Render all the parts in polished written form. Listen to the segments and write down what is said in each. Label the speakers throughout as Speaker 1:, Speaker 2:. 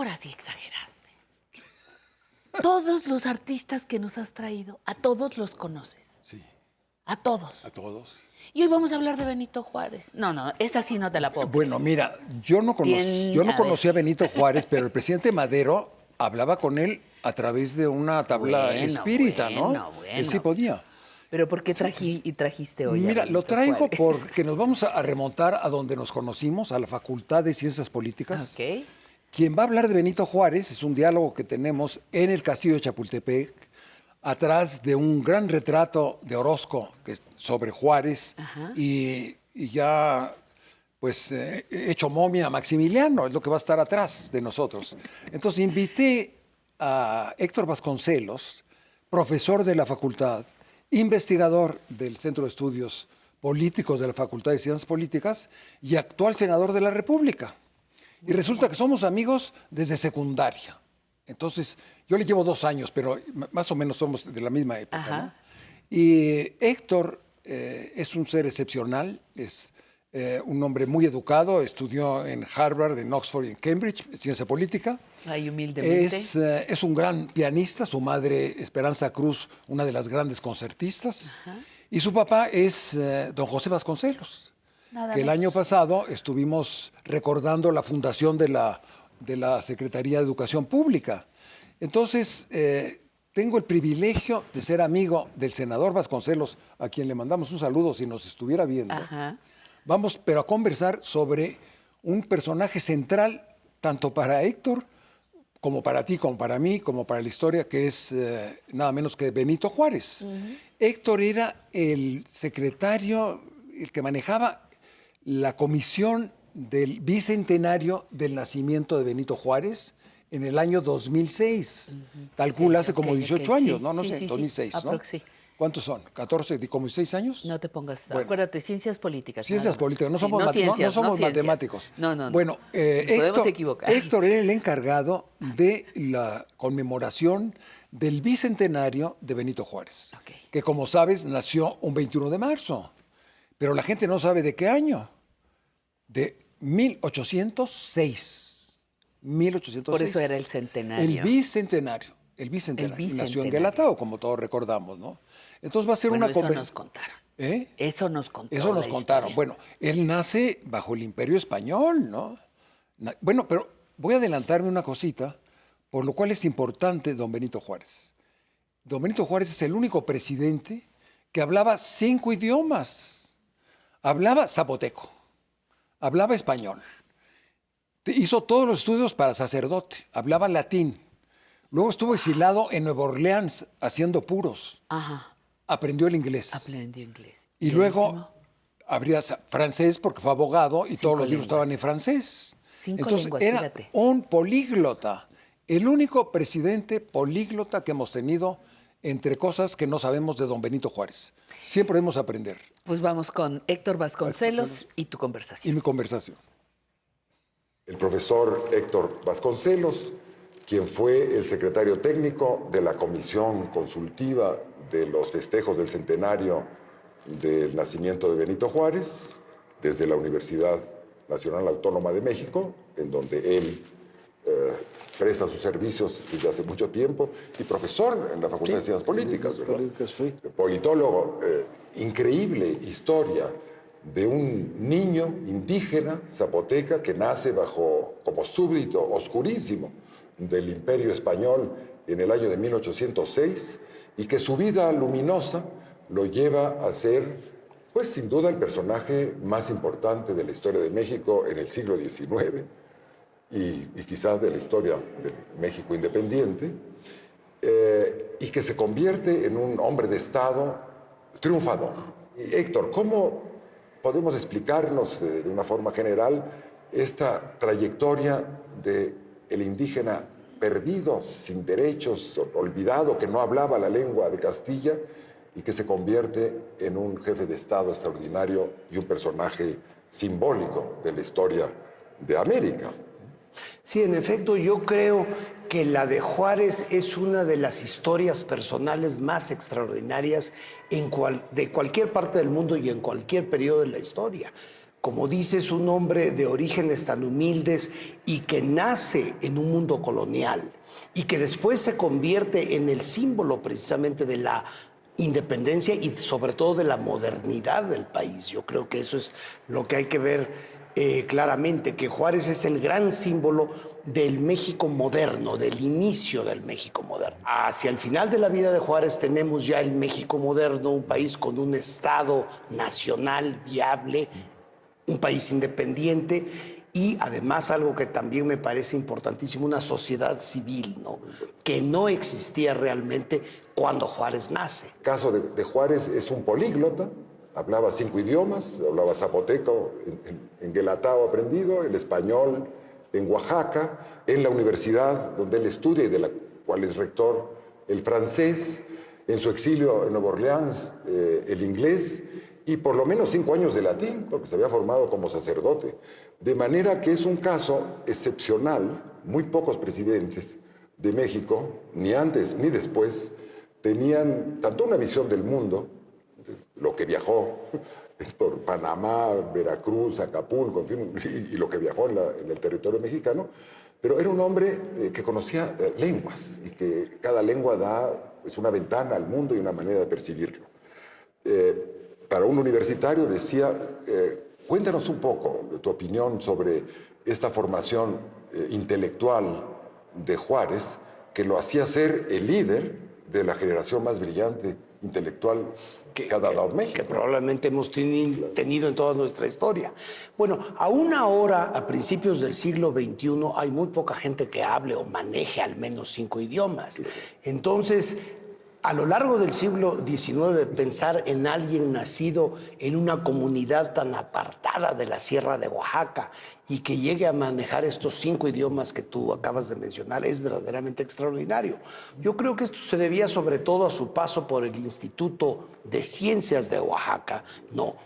Speaker 1: ahora sí exageraste. Todos los artistas que nos has traído, a todos los conoces.
Speaker 2: Sí,
Speaker 1: A todos.
Speaker 2: a todos.
Speaker 1: Y hoy vamos a hablar de Benito Juárez. No, esa sí no te la puedo
Speaker 2: Bueno, mira, yo no conocí a Benito Juárez, pero el presidente Madero hablaba con él a través de una tabla espírita, ¿no? Él sí podía.
Speaker 1: ¿Pero por qué trajiste hoy
Speaker 2: Mira,
Speaker 1: a
Speaker 2: lo
Speaker 1: Benito
Speaker 2: traigo
Speaker 1: Juárez?
Speaker 2: porque nos vamos a remontar a donde nos conocimos, a la Facultad de Ciencias Políticas.
Speaker 1: Ok.
Speaker 2: Quien va a hablar de Benito Juárez es un diálogo que tenemos en el Castillo de Chapultepec, atrás de un gran retrato de Orozco sobre Juárez y ya pues hecho momia a Maximiliano, es lo que va a estar atrás de nosotros. Entonces invité a Héctor Vasconcelos, profesor de la facultad, investigador del Centro de Estudios Políticos de la Facultad de Ciencias Políticas y actual senador de la República. Y resulta que somos amigos desde secundaria. Entonces, yo le llevo 2 años, pero más o menos somos de la misma época, ¿no? Y Héctor es un ser excepcional, es un hombre muy educado, estudió en Harvard, en Oxford y en Cambridge, ciencia política.
Speaker 1: Ay, humildemente.
Speaker 2: Es un gran pianista, su madre, Esperanza Cruz, una de las grandes concertistas. Y su papá es don José Vasconcelos, que el año pasado estuvimos recordando la fundación de la Secretaría de Educación Pública. Entonces, tengo el privilegio de ser amigo del senador Vasconcelos, a quien le mandamos un saludo si nos estuviera viendo. Vamos, pero a conversar sobre un personaje central, tanto para Héctor, como para ti, como para mí, como para la historia, que es nada menos que Benito Juárez. Héctor era el secretario, el que manejaba la comisión del bicentenario del nacimiento de Benito Juárez en el año 2006. Calcula, hace como 18 años,
Speaker 1: sí,
Speaker 2: ¿no? No
Speaker 1: sí,
Speaker 2: sé,
Speaker 1: sí,
Speaker 2: 2006,
Speaker 1: sí.
Speaker 2: ¿no?
Speaker 1: Sí.
Speaker 2: ¿Cuántos son? ¿14, como 6 años?
Speaker 1: No te pongas,
Speaker 2: Bueno.
Speaker 1: acuérdate, ciencias políticas.
Speaker 2: Ciencias políticas, no somos,
Speaker 1: no ciencias,
Speaker 2: no somos
Speaker 1: ciencias.
Speaker 2: matemáticos.
Speaker 1: No.
Speaker 2: Bueno,
Speaker 1: Nos podemos equivocar.
Speaker 2: Héctor era el encargado de la conmemoración del bicentenario de Benito Juárez, que como sabes nació un 21 de marzo, pero la gente no sabe de qué año, de 1806. 1806.
Speaker 1: Por eso era el centenario.
Speaker 2: El bicentenario. Y nació en Guelatao, como todos recordamos, ¿no? Entonces va a ser una conversación.
Speaker 1: Eso nos contaron.
Speaker 2: ¿Eh?
Speaker 1: Eso nos contaron.
Speaker 2: Eso nos contaron. Bueno, él nace bajo el Imperio Español, ¿no? Bueno, pero voy a adelantarme una cosita, por lo cual es importante don Benito Juárez. Don Benito Juárez es el único presidente que hablaba 5 idiomas. Hablaba zapoteco, hablaba español, hizo todos los estudios para sacerdote, hablaba latín. Luego estuvo exilado en Nueva Orleans haciendo puros. Aprendió el inglés.
Speaker 1: Aprendió inglés.
Speaker 2: Y luego habría francés porque fue abogado y todos los libros estaban en francés.
Speaker 1: 5
Speaker 2: Entonces
Speaker 1: lenguas,
Speaker 2: era
Speaker 1: fíjate.
Speaker 2: un políglota, el único presidente políglota que hemos tenido, entre cosas que no sabemos de don Benito Juárez. Siempre debemos aprender.
Speaker 1: Pues vamos con Héctor Vasconcelos y tu conversación.
Speaker 2: Y mi conversación.
Speaker 3: El profesor Héctor Vasconcelos, quien fue el secretario técnico de la Comisión Consultiva de los Festejos del Centenario del Nacimiento de Benito Juárez, desde la Universidad Nacional Autónoma de México, en donde él presta sus servicios desde hace mucho tiempo, y profesor en la Facultad de Ciencias Políticas, ¿verdad? Politólogo, increíble historia de un niño indígena zapoteca que nace como súbdito oscurísimo del Imperio Español en el año de 1806 y que su vida luminosa lo lleva a ser, pues sin duda, el personaje más importante de la historia de México en el siglo XIX y quizás de la historia de México independiente, y que se convierte en un hombre de Estado triunfador. Y Héctor, ¿cómo podemos explicarnos de una forma general esta trayectoria del indígena perdido, sin derechos, olvidado, que no hablaba la lengua de Castilla y que se convierte en un jefe de Estado extraordinario y un personaje simbólico de la historia de América?
Speaker 4: Sí, en efecto, yo creo que la de Juárez es una de las historias personales más extraordinarias de cualquier parte del mundo y en cualquier periodo de la historia. como dices, un hombre de orígenes tan humildes y que nace en un mundo colonial y que después se convierte en el símbolo precisamente de la independencia y sobre todo de la modernidad del país. Yo creo que eso es lo que hay que ver claramente, que Juárez es el gran símbolo del México moderno, del inicio del México moderno. Hacia el final de la vida de Juárez tenemos ya el México moderno, un país con un Estado nacional viable, un país independiente y además algo que también me parece importantísimo, una sociedad civil, ¿no? Que no existía realmente cuando Juárez nace.
Speaker 3: El caso de Juárez es un políglota, hablaba 5 idiomas, hablaba zapoteco en Guelatao aprendido, el español en Oaxaca, en la universidad donde él estudia y de la cual es rector, el francés, en su exilio en Nueva Orleans, el inglés, y por lo menos 5 años de latín, porque se había formado como sacerdote. De manera que es un caso excepcional. Muy pocos presidentes de México, ni antes ni después, tenían tanto una visión del mundo, lo que viajó por Panamá, Veracruz, Acapulco, en fin, y lo que viajó en el territorio mexicano, pero era un hombre que conocía lenguas y que cada lengua es una ventana al mundo y una manera de percibirlo. Para un universitario decía, cuéntanos un poco de tu opinión sobre esta formación intelectual de Juárez, que lo hacía ser el líder de la generación más brillante intelectual que ha dado México.
Speaker 4: Que probablemente hemos tenido en toda nuestra historia. Bueno, aún ahora, a principios del siglo XXI, hay muy poca gente que hable o maneje al menos 5 idiomas. Entonces, a lo largo del siglo XIX, pensar en alguien nacido en una comunidad tan apartada de la Sierra de Oaxaca y que llegue a manejar estos 5 idiomas que tú acabas de mencionar es verdaderamente extraordinario. Yo creo que esto se debía sobre todo a su paso por el Instituto de Ciencias de Oaxaca, ¿no?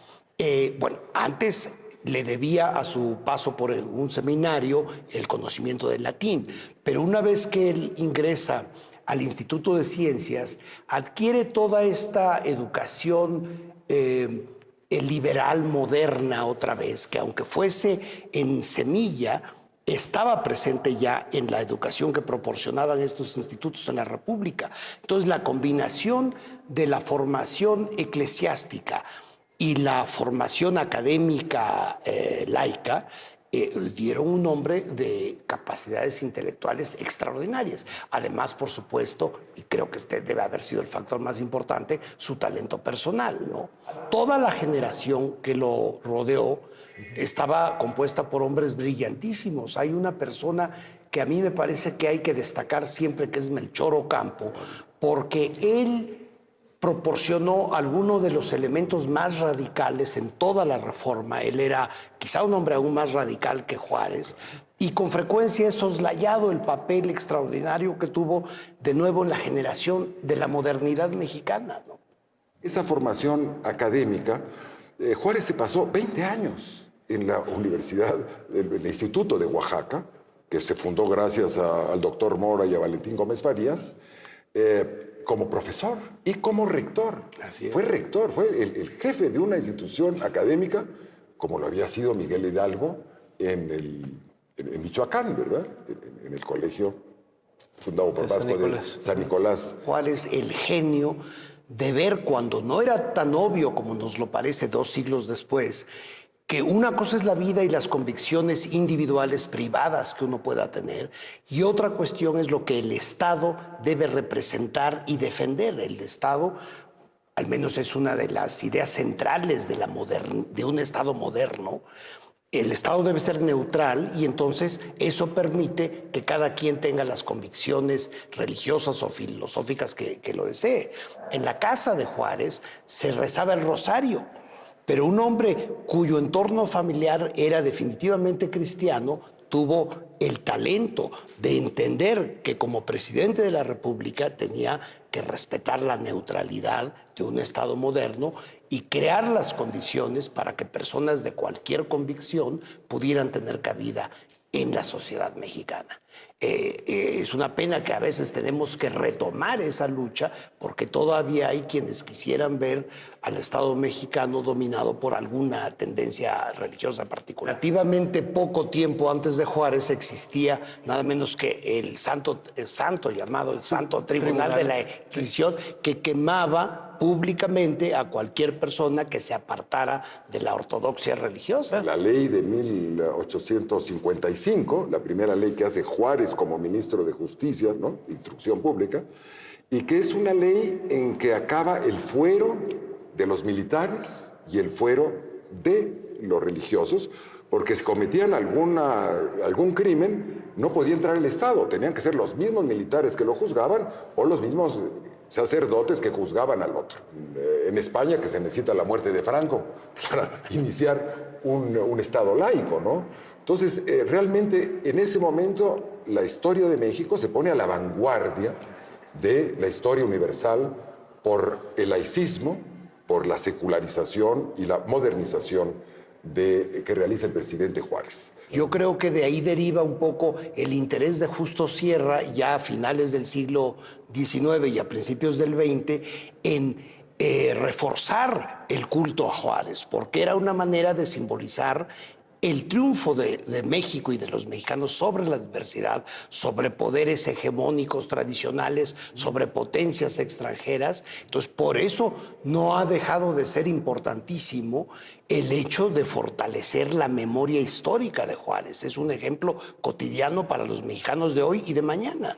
Speaker 4: Bueno, antes le debía a su paso por un seminario el conocimiento del latín, pero una vez que él ingresa al Instituto de Ciencias, adquiere toda esta educación liberal moderna otra vez, que aunque fuese en semilla, estaba presente ya en la educación que proporcionaban estos institutos en la República. Entonces, la combinación de la formación eclesiástica y la formación académica laica dieron un hombre de capacidades intelectuales extraordinarias. Además, por supuesto, y creo que este debe haber sido el factor más importante, su talento personal, ¿no? Toda la generación que lo rodeó estaba compuesta por hombres brillantísimos. Hay una persona que a mí me parece que hay que destacar siempre, que es Melchor Ocampo, porque él proporcionó algunos de los elementos más radicales en toda la Reforma. Él era quizá un hombre aún más radical que Juárez y con frecuencia es soslayado el papel extraordinario que tuvo de nuevo en la generación de la modernidad mexicana, ¿no?
Speaker 3: Esa formación académica, Juárez se pasó 20 años en la universidad, el Instituto de Oaxaca, que se fundó gracias al doctor Mora y a Valentín Gómez Farías, como profesor y como rector.
Speaker 4: Así es.
Speaker 3: Fue rector, fue el jefe de una institución académica, como lo había sido Miguel Hidalgo en Michoacán, ¿verdad? En el colegio fundado por Vasco de San Nicolás.
Speaker 4: Juárez, el genio de ver cuando no era tan obvio como nos lo parece 2 siglos después, que una cosa es la vida y las convicciones individuales privadas que uno pueda tener y otra cuestión es lo que el Estado debe representar y defender. El Estado, al menos es una de las ideas centrales de un Estado moderno. El Estado debe ser neutral y entonces eso permite que cada quien tenga las convicciones religiosas o filosóficas que lo desee. En la casa de Juárez se rezaba el rosario, pero un hombre cuyo entorno familiar era definitivamente cristiano tuvo el talento de entender que como presidente de la República tenía que respetar la neutralidad de un Estado moderno y crear las condiciones para que personas de cualquier convicción pudieran tener cabida en la sociedad mexicana. Es una pena que a veces tenemos que retomar esa lucha porque todavía hay quienes quisieran ver al Estado mexicano dominado por alguna tendencia religiosa particular. Relativamente poco tiempo antes de Juárez existía nada menos que el santo llamado el Santo Tribunal de la Inquisición, que quemaba públicamente a cualquier persona que se apartara de la ortodoxia religiosa.
Speaker 3: La ley de 1855, la primera ley que hace Juárez como ministro de Justicia, ¿no? Instrucción pública, y que es una ley en que acaba el fuero de los militares y el fuero de los religiosos, porque si cometían algún crimen, no podía entrar el Estado. Tenían que ser los mismos militares que lo juzgaban o los mismos sacerdotes que juzgaban al otro. En España, que se necesita la muerte de Franco para iniciar un Estado laico, ¿no? Entonces, realmente, en ese momento, la historia de México se pone a la vanguardia de la historia universal por el laicismo, por la secularización y la modernización que realiza el presidente Juárez.
Speaker 4: Yo creo que de ahí deriva un poco el interés de Justo Sierra ya a finales del siglo XIX y a principios del XX en reforzar el culto a Juárez, porque era una manera de simbolizar el triunfo de México y de los mexicanos sobre la adversidad, sobre poderes hegemónicos tradicionales, sobre potencias extranjeras. Entonces, por eso no ha dejado de ser importantísimo el hecho de fortalecer la memoria histórica de Juárez. Es un ejemplo cotidiano para los mexicanos de hoy y de mañana.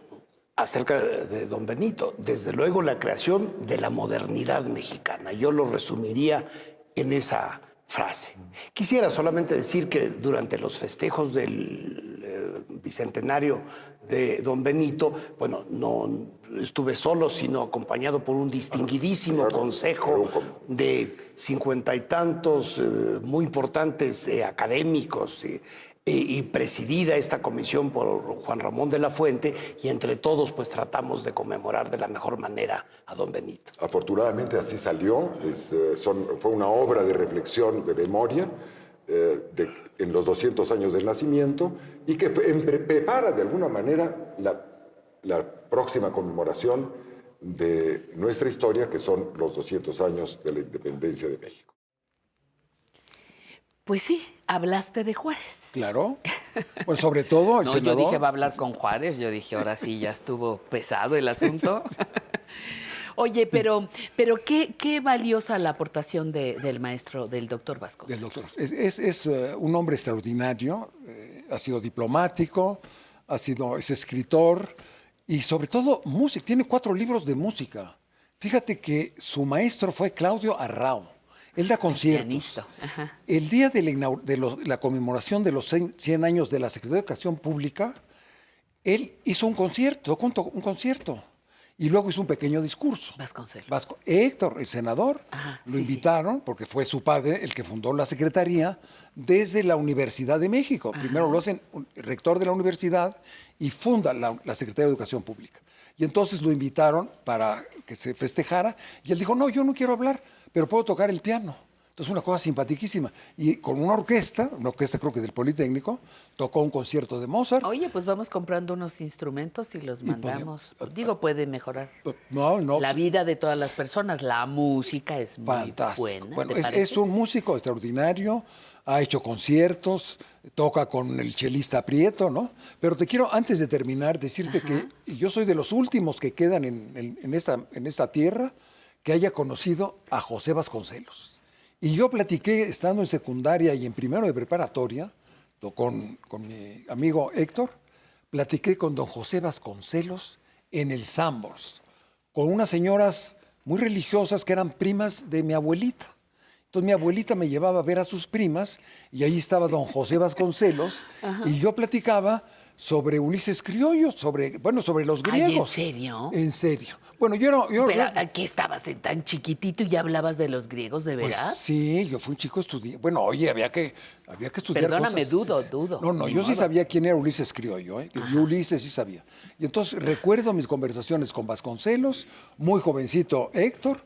Speaker 4: Acerca de don Benito, desde luego la creación de la modernidad mexicana. Yo lo resumiría en esa frase. Quisiera solamente decir que durante los festejos del bicentenario de don Benito, bueno, no estuve solo, sino acompañado por un distinguidísimo consejo de 50 y tantos muy importantes académicos y presidida esta comisión por Juan Ramón de la Fuente, y entre todos pues tratamos de conmemorar de la mejor manera a don Benito.
Speaker 3: Afortunadamente así salió, fue una obra de reflexión, de memoria, en los 200 años del nacimiento, y que prepara de alguna manera la próxima conmemoración de nuestra historia, que son los 200 años de la independencia de México.
Speaker 1: Pues sí, hablaste de Juárez.
Speaker 2: Claro. Pues sobre todo el senador.
Speaker 1: Yo dije, va a hablar con Juárez. Yo dije, ahora sí, ya estuvo pesado el asunto. Oye, pero qué valiosa la aportación del maestro, del doctor Vasconcelos.
Speaker 2: Del doctor. Es un hombre extraordinario, ha sido diplomático, es escritor y sobre todo músico. Tiene 4 libros de música. Fíjate que su maestro fue Claudio Arrau. Él da conciertos. El día de la conmemoración de los 100 años de la Secretaría de Educación Pública, él hizo un concierto, un concierto. Y luego hizo un pequeño discurso.
Speaker 1: Vasconcelos.
Speaker 2: Héctor, el senador, lo invitaron, porque fue su padre el que fundó la Secretaría desde la Universidad de México. Primero lo hacen rector de la universidad y funda la Secretaría de Educación Pública. Y entonces lo invitaron para que se festejara. Y él dijo, no, yo no quiero hablar, pero puedo tocar el piano. Entonces, una cosa simpaticísima. Y con una orquesta creo que del Politécnico, tocó un concierto de Mozart.
Speaker 1: Oye, pues vamos comprando unos instrumentos y los mandamos. Puede mejorar la vida de todas las personas. La música es muy
Speaker 2: fantástico.
Speaker 1: buena.
Speaker 2: Bueno, es un músico extraordinario, ha hecho conciertos, toca con el chelista Prieto, ¿no? Pero te quiero, antes de terminar, decirte que yo soy de los últimos que quedan en esta tierra que haya conocido a José Vasconcelos. Y yo platiqué, estando en secundaria y en primero de preparatoria, con mi amigo Héctor, platiqué con don José Vasconcelos en el Sambors, con unas señoras muy religiosas que eran primas de mi abuelita. Entonces mi abuelita me llevaba a ver a sus primas y ahí estaba don José Vasconcelos y yo platicaba sobre Ulises Criollo, sobre los griegos.
Speaker 1: ¿En serio?
Speaker 2: En serio. Bueno, yo
Speaker 1: Pero aquí estabas tan chiquitito y ya hablabas de los griegos, ¿de verdad?
Speaker 2: Pues sí, yo fui un chico estudiante. Bueno, oye, había que estudiar.
Speaker 1: Perdóname,
Speaker 2: cosas.
Speaker 1: dudo.
Speaker 2: No, yo sí sabía quién era Ulises Criollo, ¿eh? Yo Ulises sí sabía. Y entonces recuerdo mis conversaciones con Vasconcelos, muy jovencito Héctor,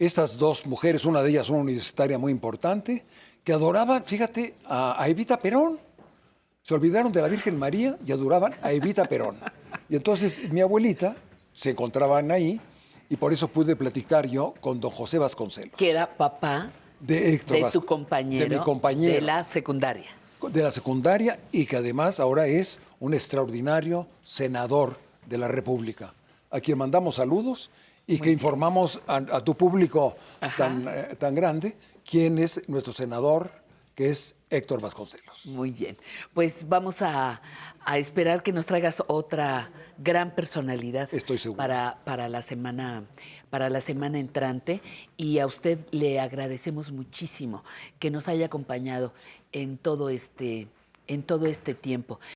Speaker 2: estas dos mujeres, una de ellas una universitaria muy importante, que adoraban, fíjate, a Evita Perón. Se olvidaron de la Virgen María y adoraban a Evita Perón. Y entonces mi abuelita se encontraban ahí y por eso pude platicar yo con don José Vasconcelos.
Speaker 1: Que era papá
Speaker 2: De Héctor
Speaker 1: de tu
Speaker 2: Vasco-
Speaker 1: compañero,
Speaker 2: de mi compañero.
Speaker 1: de la secundaria.
Speaker 2: De la secundaria y que además ahora es un extraordinario senador de la República, a quien mandamos saludos y que informamos a tu público tan grande quién es nuestro senador, que es Héctor Vasconcelos.
Speaker 1: Muy bien. Pues vamos a esperar que nos traigas otra gran personalidad.
Speaker 2: Estoy seguro.
Speaker 1: Para la semana entrante. Y a usted le agradecemos muchísimo que nos haya acompañado en todo este tiempo.